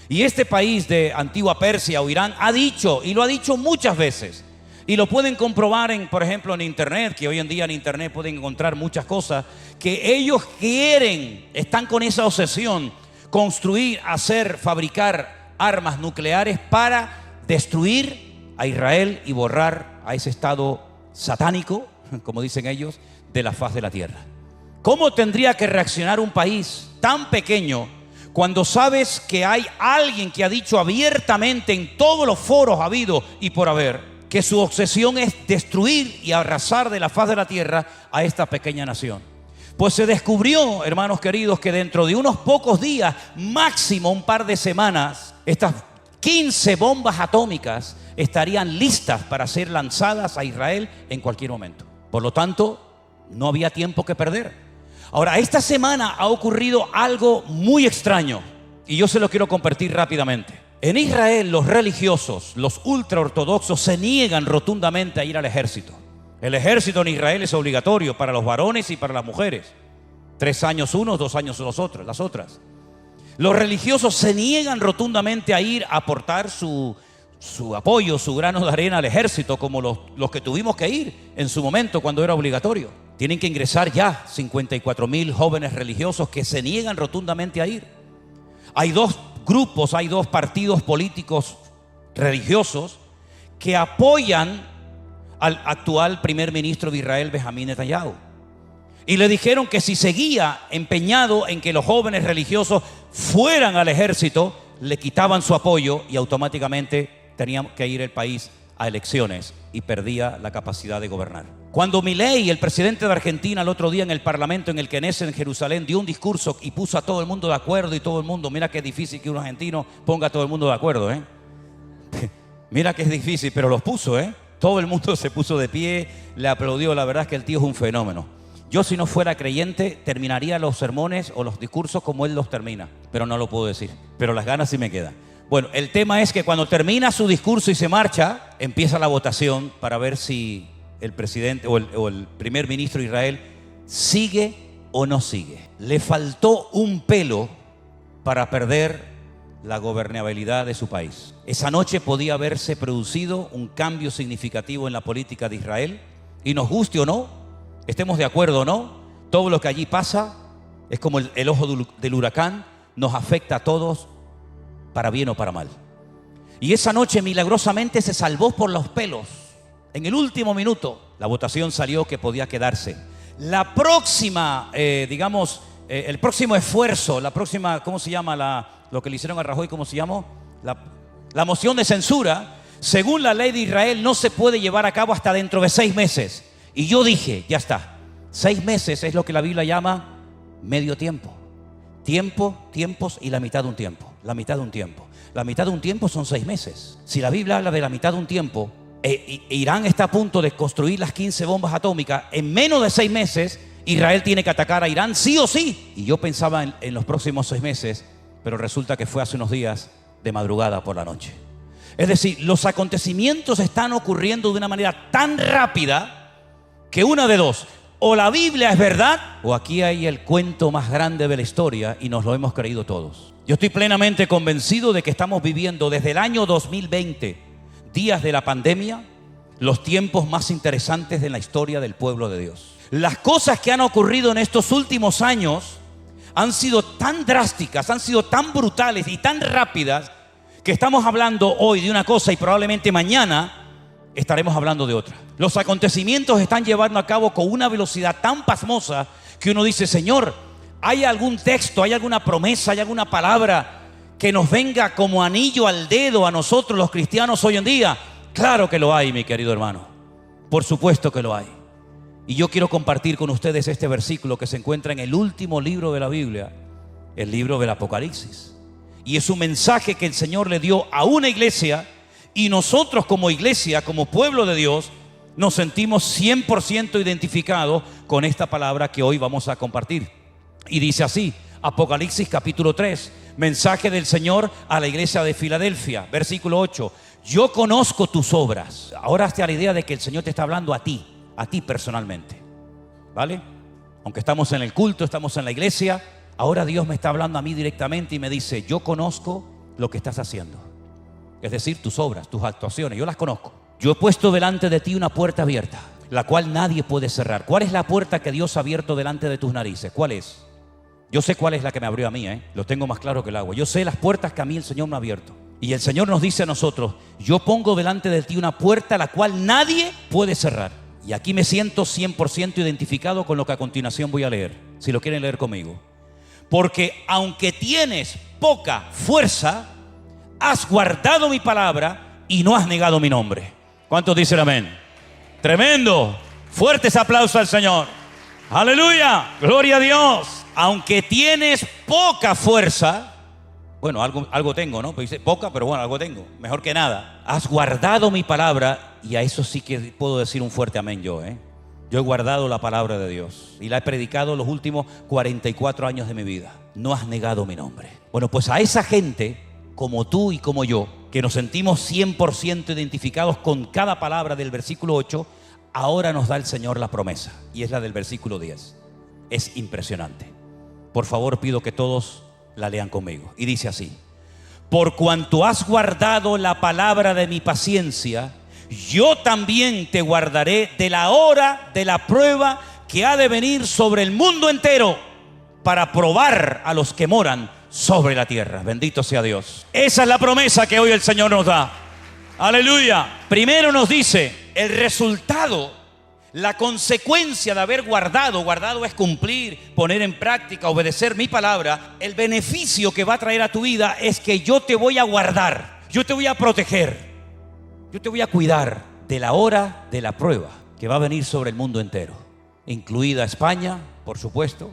Speaker 1: Y este país de antigua Persia o Irán ha dicho, y lo ha dicho muchas veces, y lo pueden comprobar por ejemplo, en internet, que hoy en día en internet pueden encontrar muchas cosas, que ellos están con esa obsesión, construir, hacer, fabricar armas nucleares para destruir a Israel y borrar a ese estado satánico, como dicen ellos, de la faz de la tierra. ¿Cómo tendría que reaccionar un país tan pequeño cuando sabes que hay alguien que ha dicho abiertamente en todos los foros habidos y por haber que su obsesión es destruir y arrasar de la faz de la tierra a esta pequeña nación? Pues se descubrió, hermanos queridos, que dentro de unos pocos días, máximo un par de semanas, estas 15 bombas atómicas estarían listas para ser lanzadas a Israel en cualquier momento. Por lo tanto, no había tiempo que perder. Ahora, esta semana ha ocurrido algo muy extraño y yo se lo quiero compartir rápidamente. En Israel, los religiosos, los ultraortodoxos, se niegan rotundamente a ir al ejército. El ejército en Israel es obligatorio para los varones y para las mujeres. 3 años unos, 2 años las otras. Los religiosos se niegan rotundamente a ir a aportar su apoyo, su grano de arena al ejército, como los que tuvimos que ir en su momento cuando era obligatorio. Tienen que ingresar ya 54,000 jóvenes religiosos que se niegan rotundamente a ir. Hay 2 grupos, hay 2 partidos políticos religiosos que apoyan al actual primer ministro de Israel, Benjamín Netanyahu. Y le dijeron que si seguía empeñado en que los jóvenes religiosos fueran al ejército, le quitaban su apoyo y automáticamente tenía que ir el país a elecciones y perdía la capacidad de gobernar. Cuando Milei, el presidente de Argentina, el otro día en el Parlamento, en el Knesset en Jerusalén, dio un discurso y puso a todo el mundo de acuerdo, y todo el mundo, mira que es difícil que un argentino ponga a todo el mundo de acuerdo, ¿eh? Mira que es difícil, pero los puso, ¿eh? Todo el mundo se puso de pie, le aplaudió. La verdad es que el tío es un fenómeno. Yo, si no fuera creyente, terminaría los sermones o los discursos como él los termina, pero no lo puedo decir, pero las ganas sí me quedan. Bueno, el tema es que cuando termina su discurso y se marcha, empieza la votación para ver si el presidente o el primer ministro de Israel sigue o no sigue. Le faltó un pelo para perder la gobernabilidad de su país. Esa noche podía haberse producido un cambio significativo en la política de Israel, y nos guste o no, estemos de acuerdo o no, todo lo que allí pasa es como el ojo del huracán, nos afecta a todos, para bien o para mal. Y esa noche milagrosamente se salvó por los pelos. En el último minuto la votación salió que podía quedarse. La próxima, el próximo esfuerzo, la próxima, ¿cómo se llama? Lo que le hicieron a Rajoy, ¿cómo se llamó? La moción de censura, según la ley de Israel, no se puede llevar a cabo hasta dentro de 6 meses. Y yo dije, ya está, 6 meses es lo que la Biblia llama medio tiempo. Tiempos y la mitad de un tiempo. La mitad de un tiempo. La mitad de un tiempo son 6 meses. Si la Biblia habla de la mitad de un tiempo, Irán está a punto de construir las 15 bombas atómicas. En menos de 6 meses, Israel tiene que atacar a Irán sí o sí. Y yo pensaba en los próximos 6 meses, pero resulta que fue hace unos días de madrugada por la noche. Es decir, los acontecimientos están ocurriendo de una manera tan rápida que una de dos: o la Biblia es verdad, o aquí hay el cuento más grande de la historia y nos lo hemos creído todos. Yo estoy plenamente convencido de que estamos viviendo desde el año 2020, días de la pandemia, los tiempos más interesantes de la historia del pueblo de Dios. Las cosas que han ocurrido en estos últimos años han sido tan drásticas, han sido tan brutales y tan rápidas, que estamos hablando hoy de una cosa y probablemente mañana estaremos hablando de otra. Los acontecimientos están llevando a cabo con una velocidad tan pasmosa que uno dice: Señor, ¿hay algún texto, hay alguna promesa, hay alguna palabra que nos venga como anillo al dedo a nosotros los cristianos hoy en día? Claro que lo hay, mi querido hermano. Por supuesto que lo hay. Y yo quiero compartir con ustedes este versículo que se encuentra en el último libro de la Biblia, el libro del Apocalipsis. Y es un mensaje que el Señor le dio a una iglesia, y nosotros como iglesia, como pueblo de Dios, nos sentimos 100% identificados con esta palabra que hoy vamos a compartir. Y dice así, Apocalipsis capítulo 3, mensaje del Señor a la iglesia de Filadelfia, versículo 8. Yo conozco tus obras. Ahora hazte a la idea de que el Señor te está hablando a ti personalmente, ¿vale? Aunque estamos en el culto, estamos en la iglesia, ahora Dios me está hablando a mí directamente y me dice: yo conozco lo que estás haciendo. Es decir, tus obras, tus actuaciones, yo las conozco. Yo he puesto delante de ti una puerta abierta, la cual nadie puede cerrar. ¿Cuál es la puerta que Dios ha abierto delante de tus narices? ¿Cuál es? Yo sé cuál es la que me abrió a mí, lo tengo más claro que el agua. Yo sé las puertas que a mí el Señor me ha abierto. Y el Señor nos dice a nosotros: yo pongo delante de ti una puerta la cual nadie puede cerrar. Y aquí me siento 100% identificado con lo que a continuación voy a leer, si lo quieren leer conmigo. Porque aunque tienes poca fuerza, has guardado mi palabra y no has negado mi nombre. ¿Cuántos dicen amén? Tremendo. Fuertes aplausos al Señor. Aleluya. Gloria a Dios. Aunque tienes poca fuerza, bueno, algo tengo, ¿no? Pues dice poca, pero bueno, algo tengo. Mejor que nada. Has guardado mi palabra, y a eso sí que puedo decir un fuerte amén yo, Yo he guardado la palabra de Dios y la he predicado los últimos 44 años de mi vida. No has negado mi nombre. Bueno, pues a esa gente, como tú y como yo, que nos sentimos 100% identificados con cada palabra del versículo 8, ahora nos da el Señor la promesa, y es la del versículo 10. Es impresionante. Por favor, pido que todos la lean conmigo. Y dice así: por cuanto has guardado la palabra de mi paciencia, yo también te guardaré de la hora de la prueba que ha de venir sobre el mundo entero, para probar a los que moran sobre la tierra. Bendito sea Dios. Esa es la promesa que hoy el Señor nos da. Aleluya. Primero nos dice el resultado La consecuencia de haber guardado es cumplir, poner en práctica, obedecer mi palabra. El beneficio que va a traer a tu vida es que yo te voy a guardar, yo te voy a proteger, yo te voy a cuidar de la hora de la prueba que va a venir sobre el mundo entero, incluida España, por supuesto,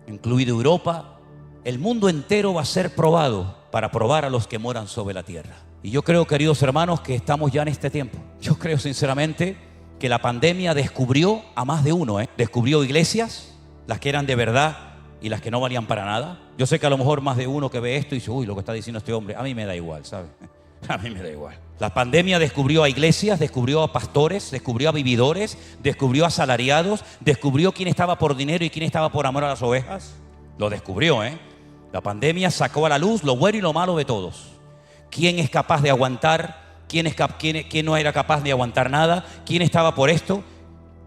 Speaker 1: incluida Europa. El mundo entero va a ser probado para probar a los que moran sobre la tierra. Y yo creo, queridos hermanos, que estamos ya en este tiempo. Yo creo sinceramente que la pandemia descubrió a más de uno, Descubrió iglesias, las que eran de verdad y las que no valían para nada. Yo sé que a lo mejor más de uno que ve esto y dice, uy, lo que está diciendo este hombre, a mí me da igual, ¿sabes? A mí me da igual. La pandemia descubrió a iglesias, descubrió a pastores, descubrió a vividores, descubrió a asalariados, descubrió quién estaba por dinero y quién estaba por amor a las ovejas. Lo descubrió, La pandemia sacó a la luz lo bueno y lo malo de todos. ¿Quién es capaz de aguantar? ¿Quién no era capaz de aguantar nada? ¿Quién estaba por esto?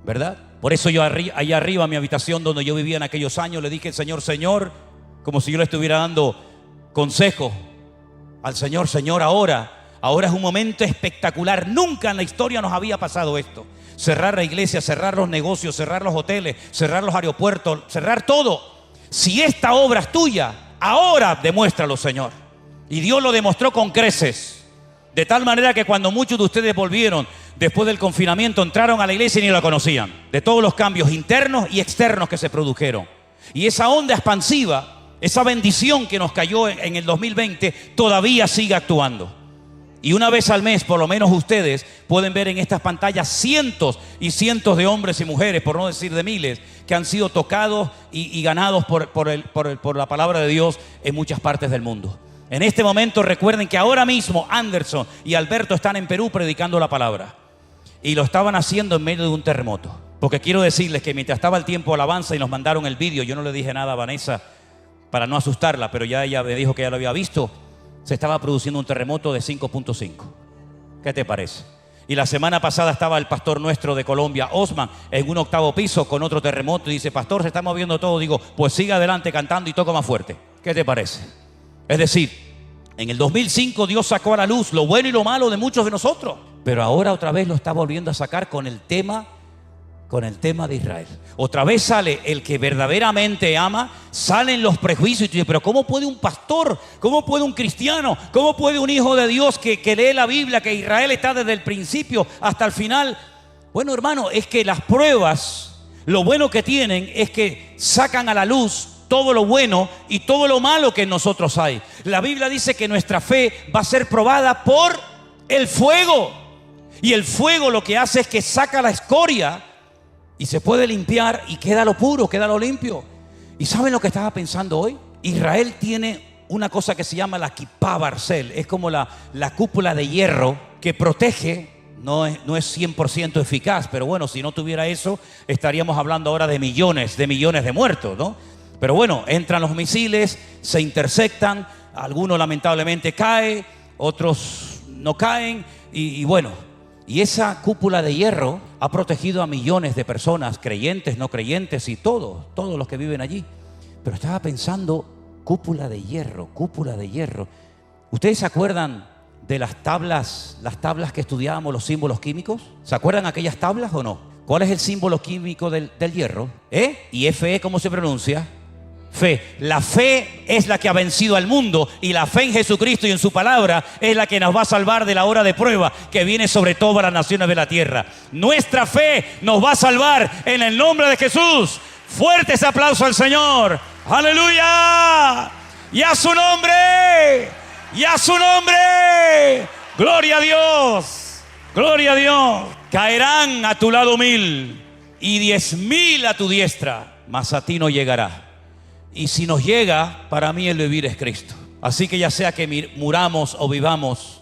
Speaker 1: ¿Verdad? Por eso yo allá arriba en mi habitación donde yo vivía en aquellos años le dije, Señor, como si yo le estuviera dando consejo al Señor, ahora es un momento espectacular. Nunca en la historia nos había pasado esto. Cerrar la iglesia, cerrar los negocios, cerrar los hoteles, cerrar los aeropuertos, cerrar todo. Si esta obra es tuya, ahora demuéstralo, Señor. Y Dios lo demostró con creces. De tal manera que cuando muchos de ustedes volvieron después del confinamiento, entraron a la iglesia y ni la conocían. De todos los cambios internos y externos que se produjeron. Y esa onda expansiva, esa bendición que nos cayó en el 2020, todavía sigue actuando. Y una vez al mes, por lo menos ustedes pueden ver en estas pantallas cientos y cientos de hombres y mujeres, por no decir de miles, que han sido tocados y ganados por la palabra de Dios en muchas partes del mundo. En este momento recuerden que ahora mismo Anderson y Alberto están en Perú predicando la palabra. Y lo estaban haciendo en medio de un terremoto. Porque quiero decirles que mientras estaba el tiempo de alabanza y nos mandaron el vídeo, yo no le dije nada a Vanessa para no asustarla, pero ya ella me dijo que ya lo había visto. Se estaba produciendo un terremoto de 5.5. ¿Qué te parece? Y la semana pasada estaba el pastor nuestro de Colombia, Osman, en un 8º piso con otro terremoto y dice, pastor, se está moviendo todo. Digo, pues siga adelante cantando y toca más fuerte. ¿Qué te parece? Es decir, en el 2005 Dios sacó a la luz lo bueno y lo malo de muchos de nosotros, pero ahora otra vez lo está volviendo a sacar con el tema de Israel. Otra vez sale el que verdaderamente ama, salen los prejuicios y tú dices, pero ¿cómo puede un pastor? ¿Cómo puede un cristiano? ¿Cómo puede un hijo de Dios que lee la Biblia, que Israel está desde el principio hasta el final? Bueno, hermano, es que las pruebas, lo bueno que tienen es que sacan a la luz todo lo bueno y todo lo malo que en nosotros hay. La Biblia dice que nuestra fe va a ser probada por el fuego. Y el fuego lo que hace es que saca la escoria y se puede limpiar y queda lo puro, queda lo limpio. ¿Y saben lo que estaba pensando hoy? Israel tiene una cosa que se llama la Kipá Barcel. Es como la cúpula de hierro que protege. No es 100% eficaz, pero bueno, si no tuviera eso, estaríamos hablando ahora de millones de muertos, ¿no? Pero bueno, entran los misiles, se intersectan, algunos lamentablemente caen, otros no caen y bueno, y esa cúpula de hierro ha protegido a millones de personas, creyentes, no creyentes y todos los que viven allí. Pero estaba pensando, cúpula de hierro. ¿Ustedes se acuerdan de las tablas que estudiábamos, los símbolos químicos? ¿Se acuerdan aquellas tablas o no? ¿Cuál es el símbolo químico del hierro? ¿Y Fe cómo se pronuncia? Fe. La fe es la que ha vencido al mundo y la fe en Jesucristo y en su palabra es la que nos va a salvar de la hora de prueba que viene sobre todas las naciones de la tierra. Nuestra fe nos va a salvar en el nombre de Jesús. Fuerte ese aplauso al Señor. ¡Aleluya! ¡Y a su nombre! ¡Y a su nombre! ¡Gloria a Dios! ¡Gloria a Dios! Caerán a tu lado 1000 y 10.000 a tu diestra, mas a ti no llegará. Y si nos llega, para mí el vivir es Cristo. Así que ya sea que muramos o vivamos,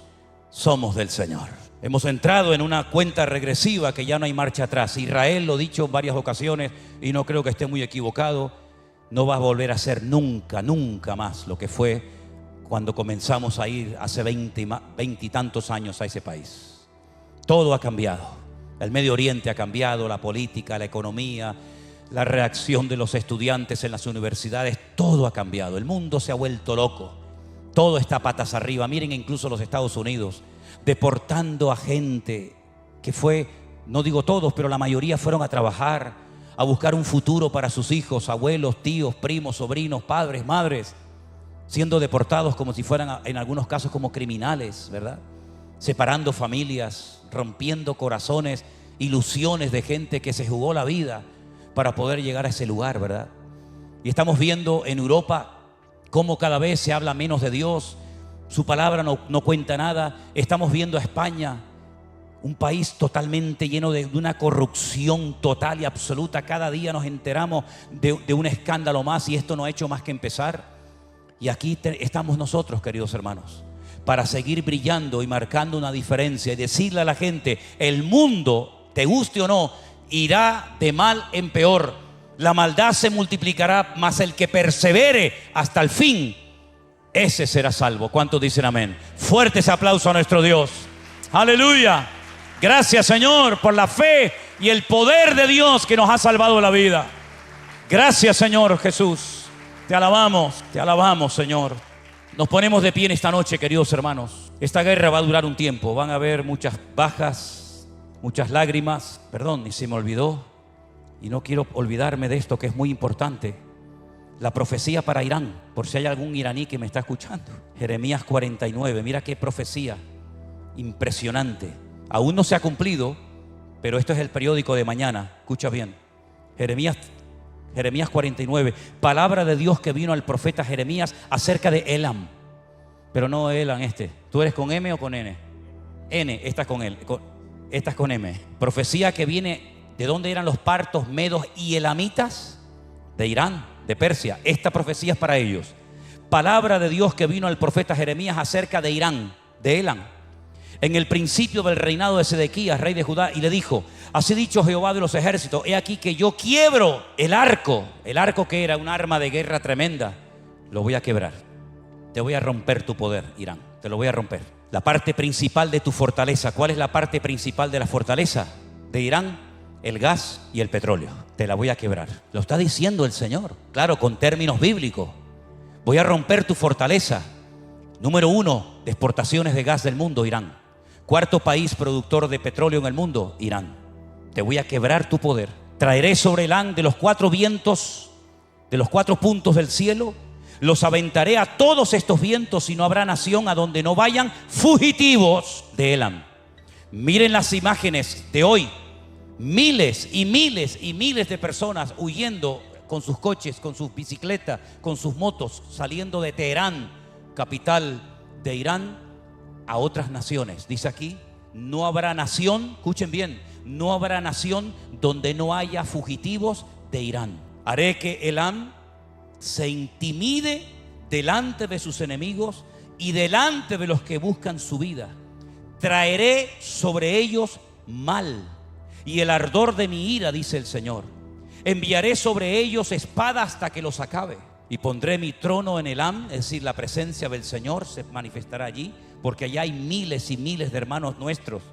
Speaker 1: somos del Señor. Hemos entrado en una cuenta regresiva que ya no hay marcha atrás. Israel, lo he dicho en varias ocasiones y no creo que esté muy equivocado, no va a volver a ser nunca más lo que fue cuando comenzamos a ir hace 20 y tantos años a ese país. Todo ha cambiado. El Medio Oriente ha cambiado, la política, la economía, la reacción de los estudiantes en las universidades, todo ha cambiado. El mundo se ha vuelto loco. Todo está patas arriba. Miren incluso los Estados Unidos deportando a gente que fue no digo todos, pero la mayoría fueron a trabajar, a buscar un futuro para sus hijos, abuelos, tíos, primos, sobrinos, padres, madres, siendo deportados como si fueran, en algunos casos, como criminales, ¿verdad? Separando familias, rompiendo corazones, ilusiones de gente que se jugó la vida para poder llegar a ese lugar, ¿verdad? Y estamos viendo en Europa cómo cada vez se habla menos de Dios, su palabra no cuenta nada. Estamos viendo a España, un país totalmente lleno de una corrupción total y absoluta. Cada día nos enteramos de un escándalo más, y esto no ha hecho más que empezar. Y aquí estamos nosotros, queridos hermanos, para seguir brillando y marcando una diferencia y decirle a la gente: el mundo, te guste o no, irá de mal en peor. La maldad se multiplicará, mas el que persevere hasta el fin, ese será salvo. ¿Cuántos dicen amén? Fuertes aplausos a nuestro Dios. Aleluya. Gracias, Señor, por la fe y el poder de Dios que nos ha salvado la vida. Gracias, Señor Jesús. Te alabamos, Señor. Nos ponemos de pie en esta noche, queridos hermanos. Esta guerra va a durar un tiempo. Van a haber muchas bajas, muchas lágrimas. Perdón, y se me olvidó. Y no quiero olvidarme de esto, que es muy importante. La profecía para Irán, por si hay algún iraní que me está escuchando. Jeremías 49, mira qué profecía impresionante. Aún no se ha cumplido, pero esto es el periódico de mañana. Escucha bien. Jeremías 49, palabra de Dios que vino al profeta Jeremías acerca de Elam. Pero no Elam este. ¿Tú eres con M o con N? N, esta es con él. Esta es con M. Profecía que viene, ¿de dónde eran los partos medos y elamitas? De Irán, de Persia. Esta profecía es para ellos. Palabra de Dios que vino al profeta Jeremías acerca de Irán, de Elam, en el principio del reinado de Sedequías, rey de Judá, y le dijo: así dicho Jehová de los ejércitos, he aquí que yo quiebro el arco que era un arma de guerra tremenda, lo voy a quebrar. Te voy a romper tu poder, Irán, te lo voy a romper. La parte principal de tu fortaleza. ¿Cuál es la parte principal de la fortaleza de Irán? El gas y el petróleo. Te la voy a quebrar. Lo está diciendo el Señor, claro, con términos bíblicos. Voy a romper tu fortaleza. Número 1 de exportaciones de gas del mundo, Irán. Cuarto país productor de petróleo en el mundo, Irán. Te voy a quebrar tu poder. Traeré sobre Irán de los 4 vientos, de los 4 puntos del cielo. Los aventaré a todos estos vientos, y no habrá nación a donde no vayan fugitivos de Elam. Miren las imágenes de hoy. Miles y miles y miles de personas huyendo con sus coches, con sus bicicletas, con sus motos, saliendo de Teherán, capital de Irán, a otras naciones. Dice aquí: no habrá nación, escuchen bien, no habrá nación donde no haya fugitivos de Irán. Haré que Elam se intimide delante de sus enemigos y delante de los que buscan su vida. Traeré sobre ellos mal y el ardor de mi ira, dice el Señor. Enviaré sobre ellos espada hasta que los acabe. Y pondré mi trono en Elam, es decir, la presencia del Señor se manifestará allí, porque allá hay miles y miles de hermanos nuestros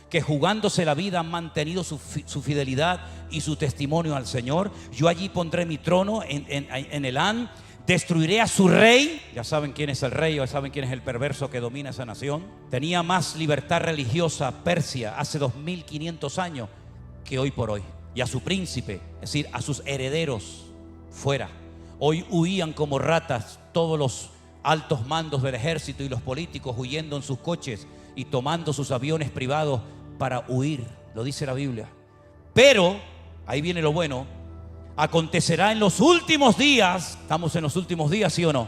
Speaker 1: que, jugándose la vida, han mantenido su fidelidad y su testimonio al Señor. Yo allí pondré mi trono en Elam. Destruiré a su rey. Ya saben quién es el rey, ya saben quién es el perverso que domina esa nación. Tenía más libertad religiosa Persia hace 2500 años que hoy por hoy. Y a su príncipe, es decir, a sus herederos, fuera. Hoy huían como ratas todos los altos mandos del ejército y los políticos, huyendo en sus coches y tomando sus aviones privados para huir. Lo dice la Biblia. Pero, ahí viene lo bueno, acontecerá en los últimos días. ¿Estamos en los últimos días, sí o no?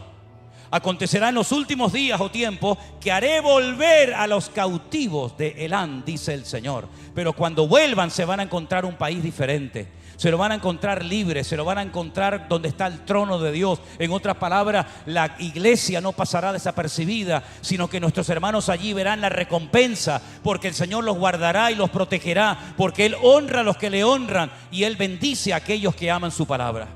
Speaker 1: Acontecerá en los últimos días o tiempos que haré volver a los cautivos de Elam, dice el Señor. Pero cuando vuelvan se van a encontrar un país diferente. Se lo van a encontrar libre, se lo van a encontrar donde está el trono de Dios. En otras palabras, la iglesia no pasará desapercibida, sino que nuestros hermanos allí verán la recompensa, porque el Señor los guardará y los protegerá, porque Él honra a los que le honran y Él bendice a aquellos que aman su palabra.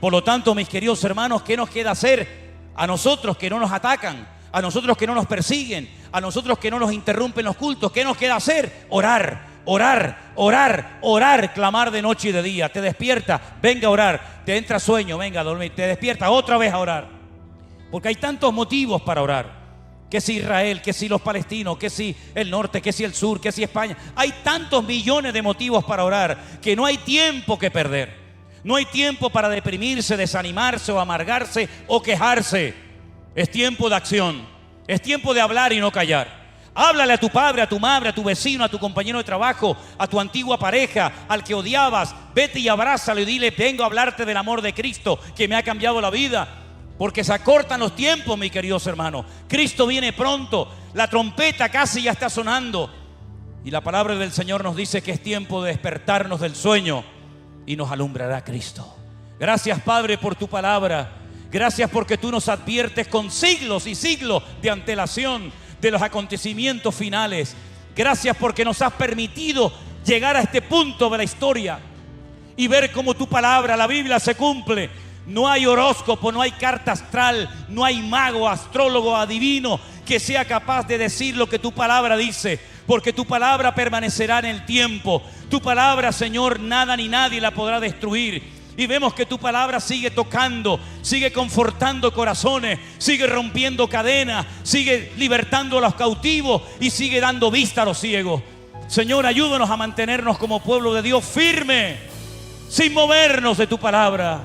Speaker 1: Por lo tanto, mis queridos hermanos, ¿qué nos queda hacer? A nosotros que no nos atacan, a nosotros que no nos persiguen, a nosotros que no nos interrumpen los cultos, ¿qué nos queda hacer? Orar. Orar, orar, orar, clamar de noche y de día. Te despierta, venga a orar. Te entra sueño, venga a dormir. Te despierta otra vez a orar. Porque hay tantos motivos para orar. que si Israel, que si los palestinos, que si el norte, que si el sur, que si España. Hay tantos millones de motivos para orar que no hay tiempo que perder. No hay tiempo para deprimirse, desanimarse o amargarse o quejarse. Es tiempo de acción. Es tiempo de hablar y no callar. Háblale a tu padre, a tu madre, a tu vecino, a tu compañero de trabajo, a tu antigua pareja, al que odiabas. Vete y abrázalo y dile: vengo a hablarte del amor de Cristo que me ha cambiado la vida. Porque se acortan los tiempos, mis queridos hermanos. Cristo viene pronto. La trompeta casi ya está sonando. Y la palabra del Señor nos dice que es tiempo de despertarnos del sueño y nos alumbrará Cristo. Gracias, Padre, por tu palabra. Gracias porque tú nos adviertes con siglos y siglos de antelación de los acontecimientos finales. Gracias porque nos has permitido llegar a este punto de la historia y ver cómo tu palabra, la Biblia, se cumple. No hay horóscopo, no hay carta astral, no hay mago, astrólogo, adivino que sea capaz de decir lo que tu palabra dice, porque tu palabra permanecerá en el tiempo. Tu palabra, Señor, nada ni nadie la podrá destruir. Y vemos que tu palabra sigue tocando, sigue confortando corazones, sigue rompiendo cadenas, sigue libertando a los cautivos y sigue dando vista a los ciegos. Señor, ayúdanos a mantenernos como pueblo de Dios firme, sin movernos de tu palabra,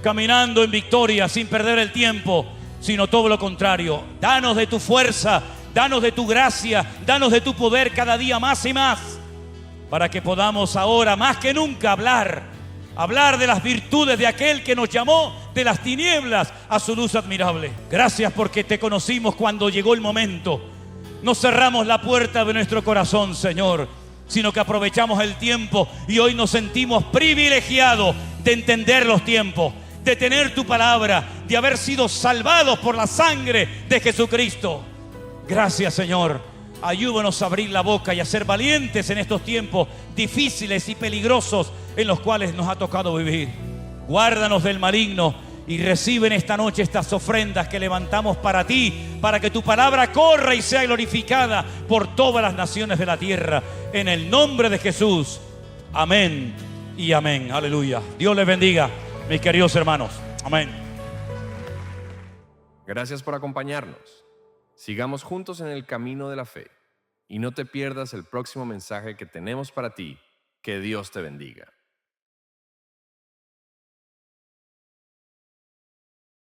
Speaker 1: caminando en victoria, sin perder el tiempo, sino todo lo contrario. Danos de tu fuerza, danos de tu gracia, danos de tu poder cada día más y más, para que podamos ahora más que nunca hablar de las virtudes de aquel que nos llamó de las tinieblas a su luz admirable. Gracias porque te conocimos cuando llegó el momento. No cerramos la puerta de nuestro corazón, Señor, sino que aprovechamos el tiempo y hoy nos sentimos privilegiados de entender los tiempos, de tener tu palabra, de haber sido salvados por la sangre de Jesucristo. Gracias, Señor. Ayúdanos a abrir la boca y a ser valientes en estos tiempos difíciles y peligrosos en los cuales nos ha tocado vivir. Guárdanos del maligno y recibe en esta noche estas ofrendas que levantamos para ti, para que tu palabra corra y sea glorificada por todas las naciones de la tierra. En el nombre de Jesús. Amén y amén. Aleluya. Dios les bendiga, mis queridos hermanos. Amén.
Speaker 2: Gracias por acompañarnos. Sigamos juntos en el camino de la fe y no te pierdas el próximo mensaje que tenemos para ti. Que Dios te bendiga.